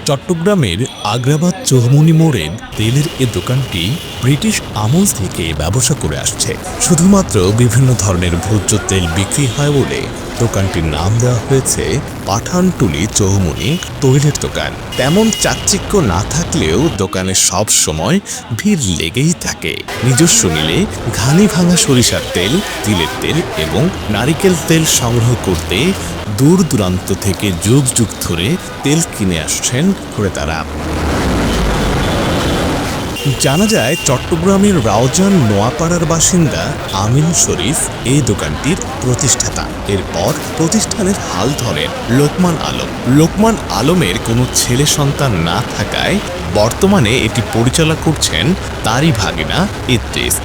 চট্টগ্রামের আগ্রাবাদ চৌমুহনী মোড়ের তেলের এ দোকানটি ব্রিটিশ আমল থেকে ব্যবসা করে আসছে। শুধুমাত্র বিভিন্ন ধরনের ভোজ্য তেল বিক্রি হয় বলে দোকানটির নাম দেওয়া হয়েছে পাঠানটুলি চৌমুহনী তৈলের দোকান। তেমন চাকচিক্য না থাকলেও দোকানে সব সময় ভিড় লেগেই থাকে। নিজস্ব মিলে ঘানি ভাঙা সরিষার তেল, তিলের তেল এবং নারিকেল তেল সংগ্রহ করতে দূর দূরান্ত থেকে যুগ যুগ ধরে তেল কিনে আসছেন ক্রেতারা। জানা যায় চট্টগ্রামের রাউজান নোয়াপাড়ার বাসিন্দা আমিন শরীফ এই দোকানটির প্রতিষ্ঠাতা। এরপর প্রতিষ্ঠানের হাল ধরেন লোকমান আলম। লোকমান আলমের কোনো ছেলে সন্তান না থাকায় বর্তমানে এটি পরিচালনা করছেন তারই ভাগিনা ইদ্রিস।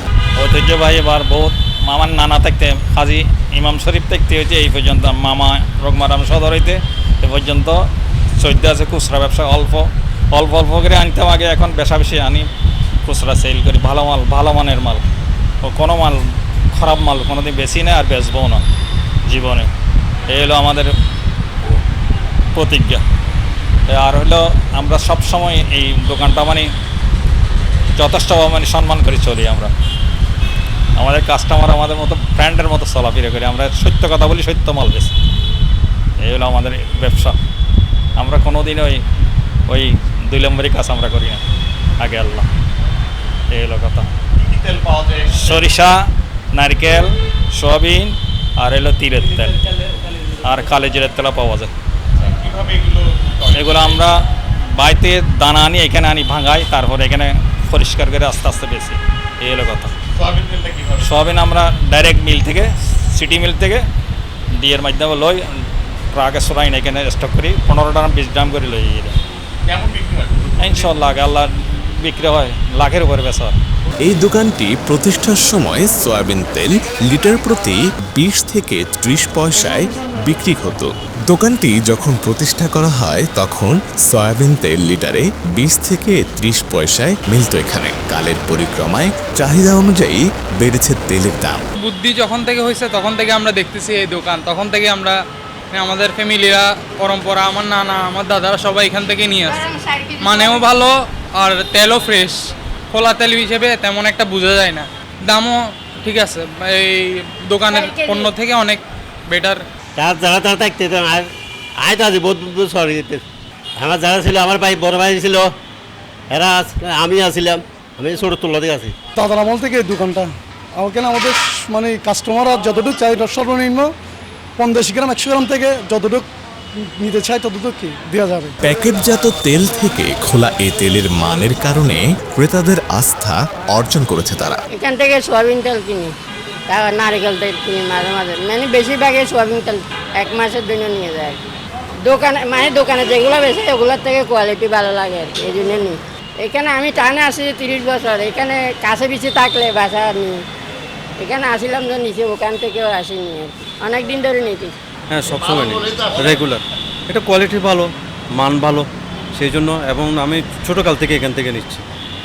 ঐতিহ্যবাহী এবার বহুত মামার নানা থাকতে হাজি ইমাম শরীফ থাকতে হয়েছে এই পর্যন্ত মামা রোগমারাম সদর হইতে এ পর্যন্ত চৈদ্য আছে খুচরা ব্যবসা অল্প করে আনতাম আগে, এখন বেশা বেশি আনি, খুচরা সেল করি। ভালো মানের মাল, ও কোনো মাল খারাপ মাল কোনোদিন বেশি না আর বেচবও না জীবনে। এই হলো আমাদের প্রতিজ্ঞা। আর হলো আমরা সবসময় এই দোকানটা যথেষ্ট সম্মান করে চলি। আমরা আমাদের কাস্টমার আমাদের মতো ফ্রেন্ডের মতো চলাফেরা করি। আমরা সত্য কথা বলি, সত্য মাল বেশি। এই হলো আমাদের ব্যবসা। আমরা কোনোদিন ওই 2 নম্বরই কাজ আমরা করি না। আগে আল্লাহ, এই হলো কথা। সরিষা, নারকেল, সয়াবিন আর এলো তিলের তেল আর কালো জিরের তেল পাওয়া যায়। এগুলো আমরা বাড়িতে দানা আনি, এখানে আনি ভাঙাই, তারপরে এখানে পরিষ্কার করে আস্তে আস্তে বেশি। এই হলো কথা। সয়াবিন আমরা ডাইরেক্ট মিল থেকে, সিটি মিল থেকে ডিয়ের মাধ্যমে লই, ট্রাকে সরাই না, এখানে স্টক করি 15 গ্রাম 20 গ্রাম করে লই। ইনশাল্লাহ আল্লাহ বিক্রি হয় লাখের উপরে বেচা। এই দোকানটি প্রতিষ্ঠার সময় সয়াবিন তেল লিটার প্রতি 20 থেকে 30 পয়সায় বিক্রি হতো। দোকানটি যখন প্রতিষ্ঠা করা হয় তখন সয়াবিন তেল লিটারে 20 থেকে 30 পয়সায় মিলত। এখানে কালের পরিক্রমায় চাহিদা অনুযায়ী বেড়েছে তেলের দাম। বুদ্ধি যখন থেকে হয়েছে তখন থেকে আমরা দেখতেছি এই দোকান, তখন থেকে আমরা আমাদের ফ্যামিলিরা পরম্পরা, আমার নানা, আমার দাদারা সবাই এখান থেকে নিয়ে আসছে। মানেও ভালো আর তেলও ফ্রেশ। খোলা তেল হিসেবে তেমন একটা বোঝা যায় না, দামও ঠিক আছে। এই দোকানের পণ্য থেকে অনেক বেটার। যারা থাকতে আয় তো আছে বহুত সরি দিতে। আমার যারা ছিল, আমার ভাই বড় ভাই ছিল, এরা আমি আসছিলাম, আমি ছোট তোলা থেকে আছি। দাদার আমল থেকে এই দোকানটা আমাদের কাস্টমাররা যতটুকু চাই সর্বনিম্ন 50 গ্রাম 100 গ্রাম থেকে যতটুকু নিতে চাই ততটুকু দেওয়া যাবে। প্যাকেটজাত তেল থেকে খোলা এই তেলের মানের কারণে ক্রেতাদের আস্থা অর্জন করেছে তারা। এখান থেকে সয়াবিন তেল কিনি, তারপর নারিকেল তেল কিনি মাঝে মাঝে, বেশিরভাগই সয়াবিন তেল 1 মাসের জন্য নিয়ে যায়। দোকানে যেগুলো বেশি ওগুলোর থেকে কোয়ালিটি ভালো লাগে আর কি, এই জন্য নিই। এখানে আমি টানে আসি 30 বছর, এখানে কাছে পিছে থাকলে বাসা নিই, এখানে আসিলাম যে নিচে, ওখান থেকেও আসিনি আর কি, অনেক দিন ধরে নিতে। হ্যাঁ, সবসময় নিই রেগুলার। এটা কোয়ালিটি ভালো, মান ভালো, সেই জন্য। এবং আমি ছোটোকাল থেকে এখান থেকে নিচ্ছি।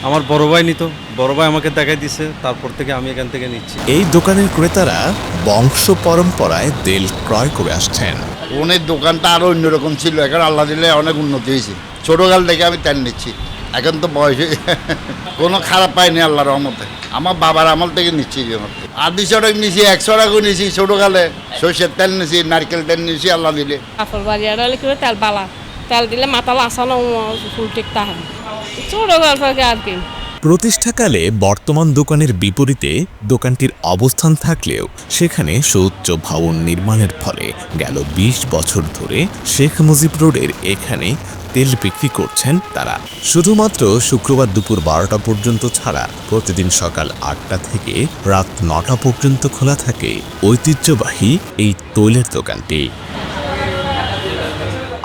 আমার বড় ভাই নিত, বড় ভাই আমাকে দেখাই দিচ্ছে, তারপর থেকে আমি এখান থেকে নিচ্ছি। এই দোকানের ক্রেতারা বংশ পরম্পরায় তেল ক্রয় করে আসছেন। ওনের দোকানটা আরও অন্যরকম ছিল, এখন আল্লাহ দিলে অনেক উন্নতি হয়েছে। ছোটোকাল থেকে আমি তেল নিচ্ছি, এখন তো বয়সে কোনো খারাপ পাইনি আল্লাহর রহমতে। আমার বাবার আমল থেকে নিচ্ছি। আর 200 টাকা নিয়েছি, 100 টাকা নিয়েছি ছোটোকালে। সর্ষের তেল নিয়েছি, নারকেল তেল নিয়েছি আল্লাহ দিলে। তেল বালা তেল দিলে মাতাল আসানো ফুল ঠিক থাকে ছোটোকাল থেকে আর কি। প্রতিষ্ঠাকালে বর্তমান দোকানের বিপরীতে দোকানটির অবস্থান থাকলেও সেখানে সুউচ্চ ভবন নির্মাণের ফলে গেল 20 বছর ধরে শেখ মুজিব রোডের এখানে তেল বিক্রি করছেন তারা। শুধুমাত্র শুক্রবার দুপুর 12টা পর্যন্ত ছাড়া প্রতিদিন সকাল 8টা থেকে রাত 9টা পর্যন্ত খোলা থাকে ঐতিহ্যবাহী এই তৈলের দোকানটি।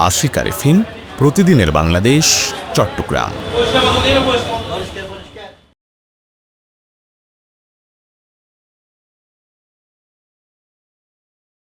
আশিক আরিফিন, প্রতিদিনের বাংলাদেশ, চট্টগ্রাম।